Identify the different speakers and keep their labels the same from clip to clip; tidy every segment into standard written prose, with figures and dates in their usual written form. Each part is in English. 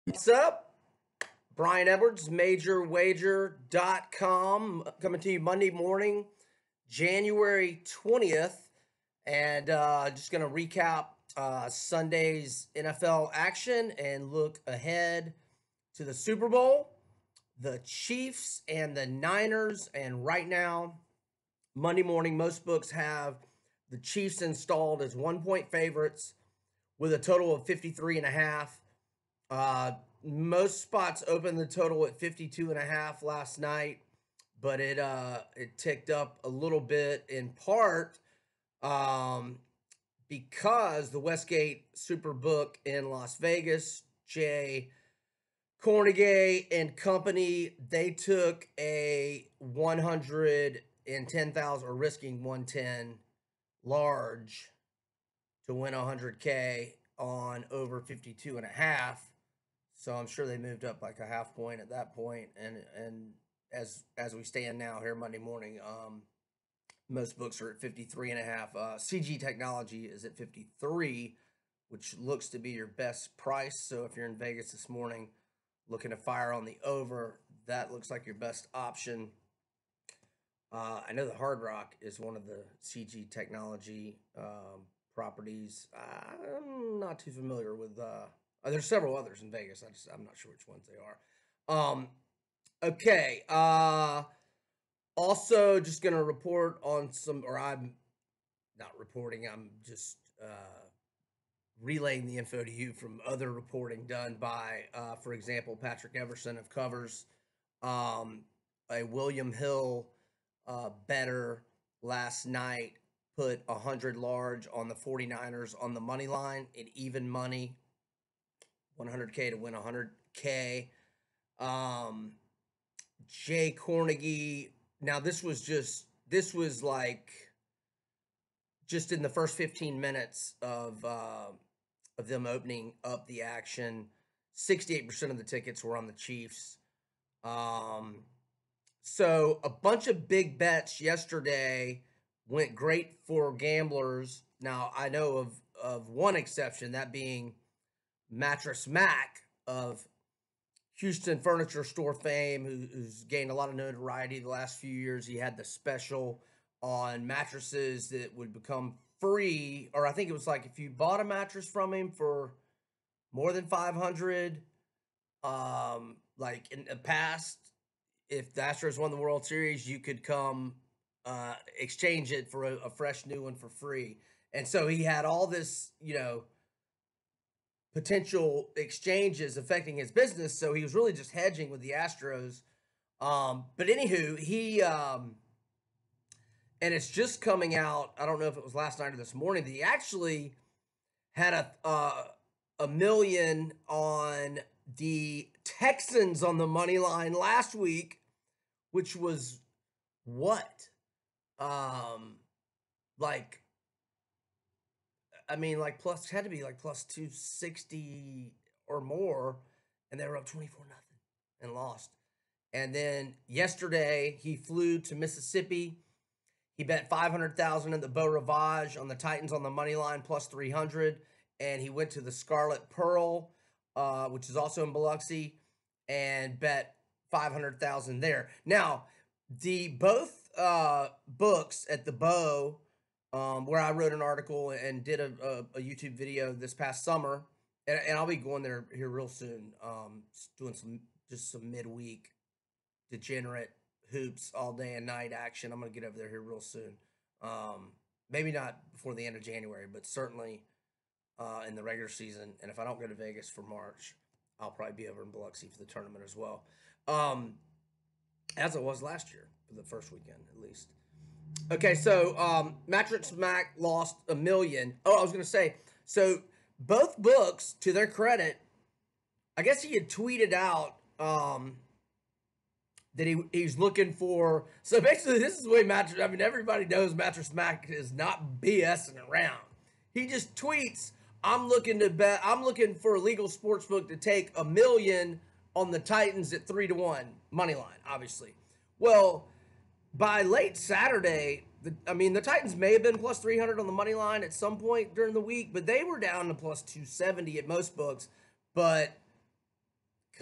Speaker 1: What's up? Brian Edwards, MajorWager.com, coming to you Monday morning, January 20th. And just going to recap Sunday's NFL action and look ahead to the Super Bowl, the Chiefs and the Niners. And right now, Monday morning, most books have the Chiefs installed as 1-point favorites with a total of 53.5. Most spots opened the total at 52.5 last night, but it ticked up a little bit in part because the Westgate Superbook in Las Vegas, Jay Cornegay and company, they took a 110,000 or risking 110 large to win 100K on over 52.5. So I'm sure they moved up like a half point at that point. And as we stand now here Monday morning, most books are at 53.5. CG Technology is at 53, which looks to be your best price. So if you're in Vegas this morning looking to fire on the over, that looks like your best option. I know the Hard Rock is one of the CG Technology properties. I'm not too familiar with. There's several others in Vegas. I'm not sure which ones they are. Okay. Also, just gonna report on some, or I'm not reporting. I'm just relaying the info to you from other reporting done by, for example, Patrick Everson of Covers, a William Hill better last night put 100 large on the 49ers on the money line at even money, 100K to win 100K. Jay Cornegay. Now this was like just in the first 15 minutes of them opening up the action. 68% of the tickets were on the Chiefs. So a bunch of big bets yesterday went great for gamblers. Now I know of one exception, that being Mattress Mack of Houston furniture store fame, who's gained a lot of notoriety the last few years. He had the special on mattresses that would become free, or I think it was like if you bought a mattress from him for more than 500, like in the past, if the Astros won the World Series, you could come exchange it for a fresh new one for free. And so he had all this, potential exchanges affecting his business. So he was really just hedging with the Astros. But anywho, he and it's just coming out. I don't know if it was last night or this morning that he actually had a million on the Texans on the money line last week, which was what? Plus had to be like plus 260 or more, and they were up 24-0 and lost. And then yesterday he flew to Mississippi. He bet 500,000 in the Beau Rivage on the Titans on the money line plus 300, and he went to the Scarlet Pearl, which is also in Biloxi, and bet 500,000 there. Now, both books at the Beau, where I wrote an article and did a YouTube video this past summer, and I'll be going there here real soon, doing some midweek degenerate hoops all day and night action. I'm gonna get over there here real soon. Maybe not before the end of January, but certainly in the regular season. And if I don't go to Vegas for March, I'll probably be over in Biloxi for the tournament as well, as it was last year for the first weekend at least. Okay, so Mattress Mack lost $1 million. Oh, I was gonna say, so both books, to their credit, I guess he had tweeted out that he's looking for. So basically, this is the way Mattress. I mean, everybody knows Mattress Mack is not BSing around. He just tweets, "I'm looking to bet. I'm looking for a legal sportsbook to take $1 million on the Titans at 3-1 money line." Obviously, well, by late Saturday, the Titans may have been plus 300 on the money line at some point during the week, but they were down to plus 270 at most books. But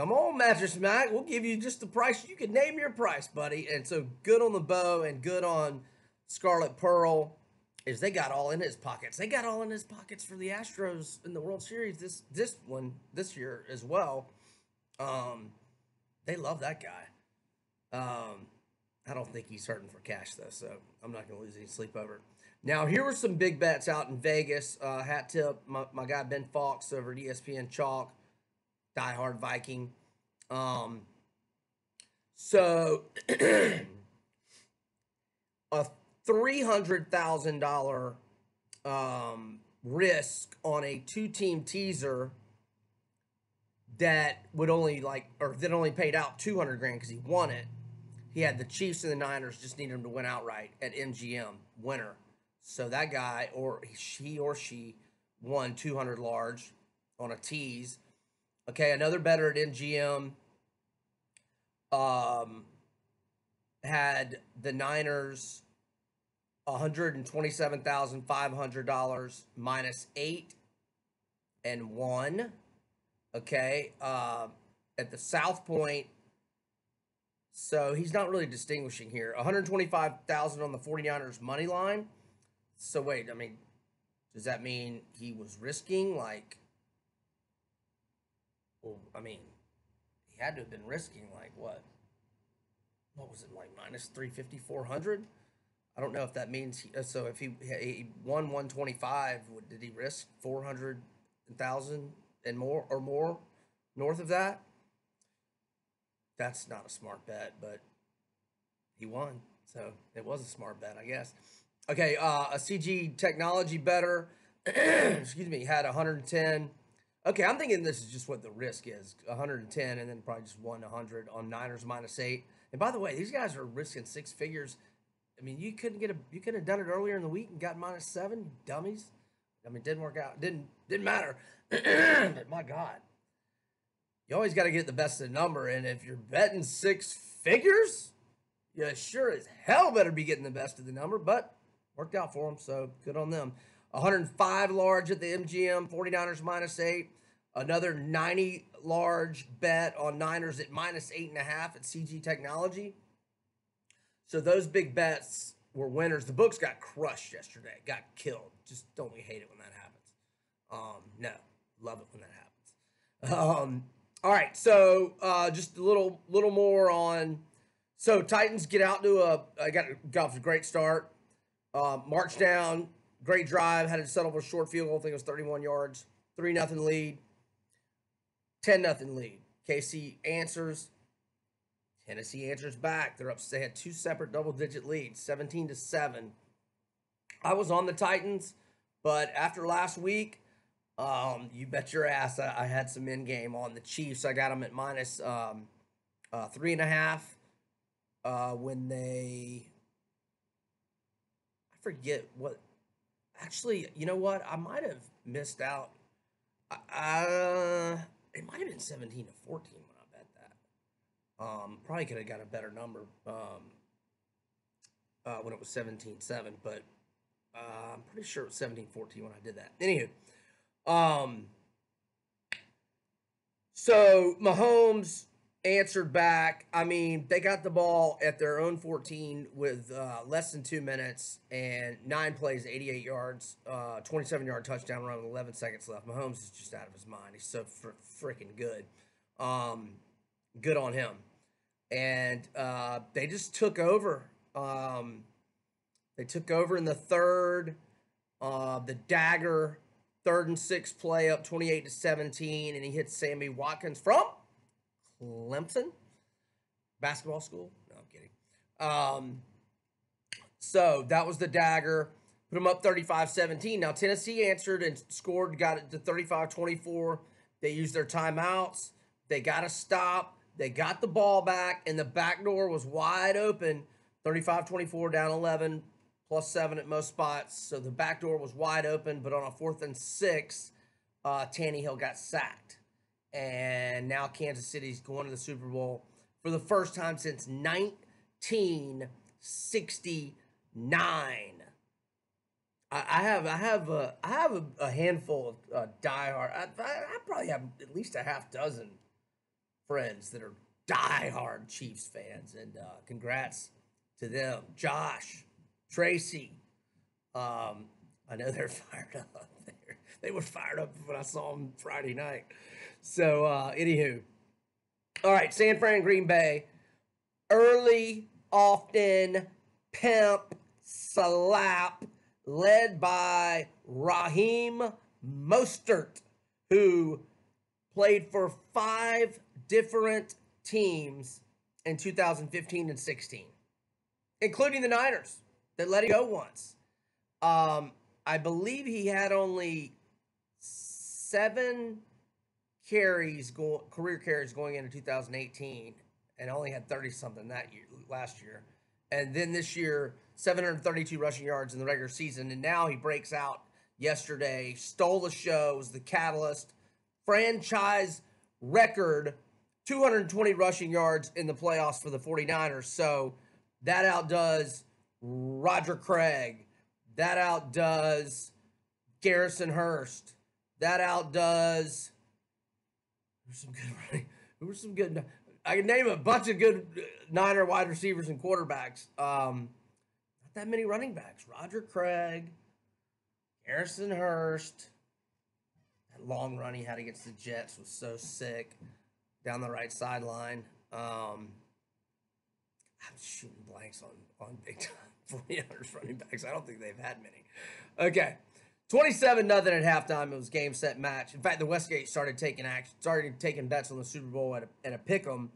Speaker 1: Come on, Mattress Mack. We'll give you just the price. You can name your price, buddy. And so good on the Beau and good on Scarlet Pearl is they got all in his pockets. They got all in his pockets for the Astros in the World Series this year as well. They love that guy. I don't think he's hurting for cash though, so I'm not going to lose any sleep over it. Now, here were some big bets out in Vegas. Hat tip, my guy Ben Fawkes over at ESPN Chalk, diehard Viking. So a $300,000 risk on a two-team teaser that would only that only paid out $200,000 because he won it. He had the Chiefs and the Niners, just needed him to win outright at MGM, winner. So that guy, or he or she, won 200 large on a tease. Okay, another bettor at MGM had the Niners $127,500 -8 and won. Okay, at the South Point. So he's not really distinguishing here. 125,000 on the 49ers money line. So wait, I mean, does that mean he was risking like? Well, I mean, he had to have been risking like what? What was it, like -350, 400? I don't know if that means so. If he won 125, did he risk 400,000 and more or more north of that? That's not a smart bet, but he won, so it was a smart bet, I guess. Okay, a CG technology bettor, excuse me, had 110. Okay, I'm thinking this is just what the risk is, 110, and then probably just won 100 on Niners -8. And by the way, these guys are risking six figures. I mean, you could have done it earlier in the week and got -7, you dummies. I mean, it didn't work out. Didn't matter. But my God. You always got to get the best of the number, and if you're betting six figures, you sure as hell better be getting the best of the number, but worked out for them, so good on them. 105 large at the MGM, 49ers -8. Another 90 large bet on Niners at -8.5 at CG Technology. So those big bets were winners. The books got crushed yesterday, got killed. Just don't we hate it when that happens? No, love it when that happens. All right, so just a little more on. So Titans get out to got off a great start. March down, great drive, had to settle for a short field goal. I think it was 31 yards. 3-0 lead. 10-0 lead. KC answers. Tennessee answers back. They're up. They had two separate double-digit leads, 17-7. I was on the Titans, but after last week, you bet your ass I had some in game on the Chiefs. I got them at -3.5 when they. I forget what. Actually, you know what? I might have missed out. It might have been 17-14 when I bet that. Probably could have got a better number when it was 17-7, but I'm pretty sure it was 17-14 when I did that. Anywho. So Mahomes answered back. I mean, they got the ball at their own 14 with less than 2 minutes and 9 plays, 88 yards, 27-yard touchdown run with 11 seconds left. Mahomes is just out of his mind. He's so freaking good. Good on him. And they just took over. They took over in the third. The dagger. 3rd and 6 play up 28-17, and he hits Sammy Watkins from Clemson basketball school. No, I'm kidding. So that was the dagger. Put them up 35-17. Now Tennessee answered and scored, got it to 35-24. They used their timeouts. They got a stop. They got the ball back, and the back door was wide open. 35-24, down 11. +7 at most spots, so the back door was wide open, but on a 4th and 6, Tannehill got sacked. And now Kansas City's going to the Super Bowl for the first time since 1969. I have a handful of diehard. I probably have at least a half dozen friends that are diehard Chiefs fans, and congrats to them. Josh, Tracy, I know they're fired up. They were fired up when I saw them Friday night. So, anywho, all right, San Fran, Green Bay, early, often, pimp, slap, led by Raheem Mostert, who played for 5 different teams in 2015 and 16, including the Niners that let him go once. I believe he had only 7 career carries going into 2018, and only had 30-something that year, last year. And then this year, 732 rushing yards in the regular season, and now he breaks out yesterday, stole the show, was the catalyst, franchise record, 220 rushing yards in the playoffs for the 49ers. So that outdoes Roger Craig. That outdoes Garrison Hurst. That outdoes... Who were some good... I can name a bunch of good Niner wide receivers and quarterbacks. Not that many running backs. Roger Craig, Garrison Hurst. That long run he had against the Jets was so sick down the right sideline. I'm shooting blanks on big time 49ers running backs. I don't think they've had many. Okay. 27-0 at halftime. It was game, set, match. In fact, the Westgate started taking bets on the Super Bowl at a pick'em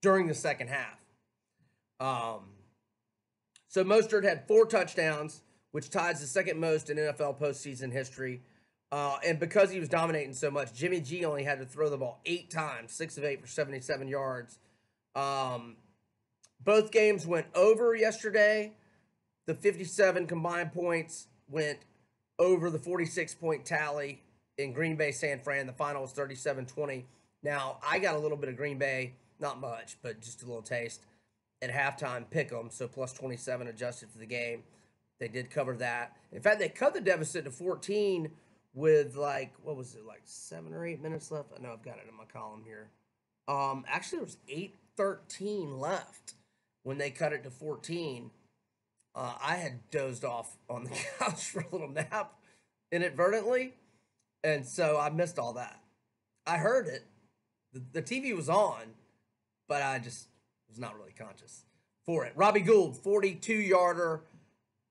Speaker 1: during the second half. So Mostert had 4 touchdowns, which ties the second most in NFL postseason history. And because he was dominating so much, Jimmy G only had to throw the ball 8 times, 6 of 8 for 77 yards. Both games went over yesterday. The 57 combined points went over the 46-point tally in Green Bay, San Fran. The final was 37-20. Now, I got a little bit of Green Bay, not much, but just a little taste at halftime, pick them, so plus 27 adjusted for the game. They did cover that. In fact, they cut the deficit to 14 with, like, what was it, like 7 or 8 minutes left? I know I've got it in my column here. Actually, there was 8:13 left when they cut it to 14. I had dozed off on the couch for a little nap inadvertently, and so I missed all that. I heard it. The TV was on, but I just was not really conscious for it. Robbie Gould, 42-yarder,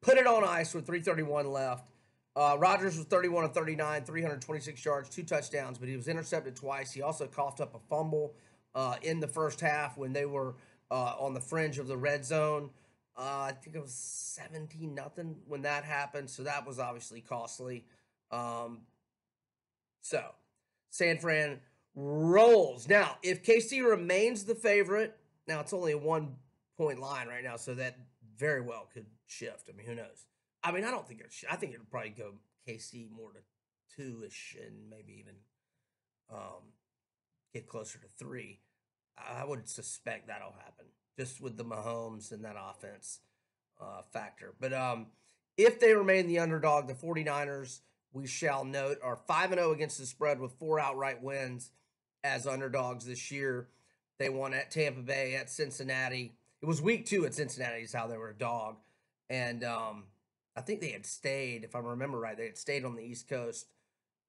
Speaker 1: put it on ice with 3:31 left. Rodgers was 31 of 39, 326 yards, 2 touchdowns, but he was intercepted twice. He also coughed up a fumble in the first half when they were on the fringe of the red zone. I think it was 17-0 when that happened, so that was obviously costly. So, San Fran rolls. Now, if KC remains the favorite, now it's only a 1-point line right now, so that very well could shift. I mean, who knows? I mean, I don't think it's. I think it'll probably go KC more to 2-ish and maybe even get closer to 3. I would suspect that'll happen just with the Mahomes and that offense factor. But if they remain the underdog, the 49ers, we shall note, are 5-0 against the spread with 4 outright wins as underdogs this year. They won at Tampa Bay, at Cincinnati. It was week 2 at Cincinnati is how they were a dog. And I think they had stayed, if I remember right, they had stayed on the East Coast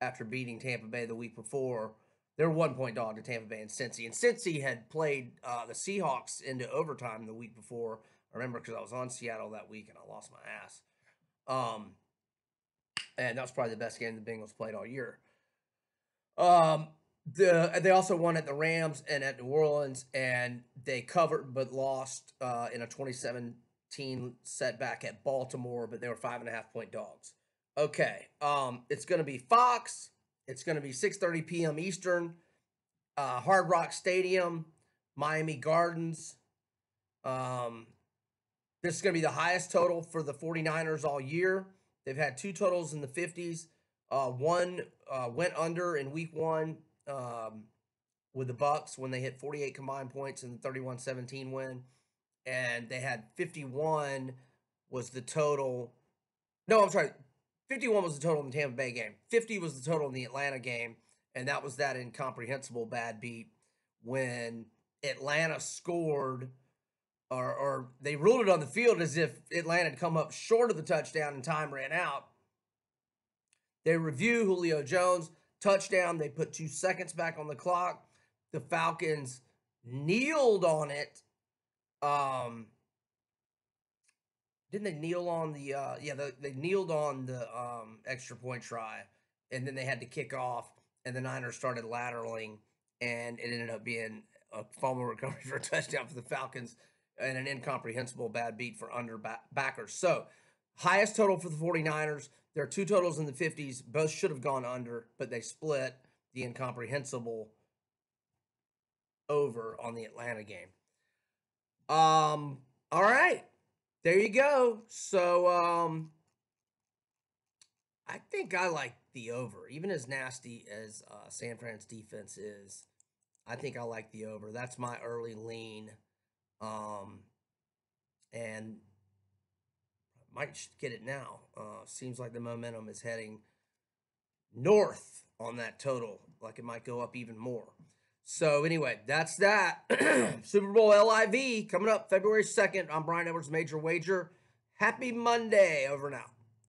Speaker 1: after beating Tampa Bay the week before. They were 1-point dog to Tampa Bay and Cincy. And Cincy had played the Seahawks into overtime the week before. I remember because I was on Seattle that week and I lost my ass. And that was probably the best game the Bengals played all year. They also won at the Rams and at New Orleans, and they covered but lost in a 2017 setback at Baltimore, but they were 5.5-point dogs. Okay, it's going to be Fox. It's going to be 6:30 p.m. Eastern, Hard Rock Stadium, Miami Gardens. This is going to be the highest total for the 49ers all year. They've had 2 totals in the 50s. One went under in week 1 with the Bucks when they hit 48 combined points in the 31-17 win. And they had 51 was the total. No, I'm sorry. 51 was the total in the Tampa Bay game. 50 was the total in the Atlanta game. And that was that incomprehensible bad beat when Atlanta scored, or they ruled it on the field as if Atlanta had come up short of the touchdown and time ran out. They review Julio Jones, touchdown. They put 2 seconds back on the clock. The Falcons kneeled on it. Didn't they kneel on the they kneeled on the extra point try, and then they had to kick off, and the Niners started lateraling, and it ended up being a fumble recovery for a touchdown for the Falcons and an incomprehensible bad beat for backers. So, highest total for the 49ers. There are 2 totals in the 50s. Both should have gone under, but they split the incomprehensible over on the Atlanta game. All right. There you go. So, I think I like the over. Even as nasty as San Fran's defense is, I think I like the over. That's my early lean. And might get it now. Seems like the momentum is heading north on that total. Like it might go up even more. So anyway, that's that. Super Bowl LIV coming up February 2nd. I'm Brian Edwards, Major Wager. Happy Monday. Over now.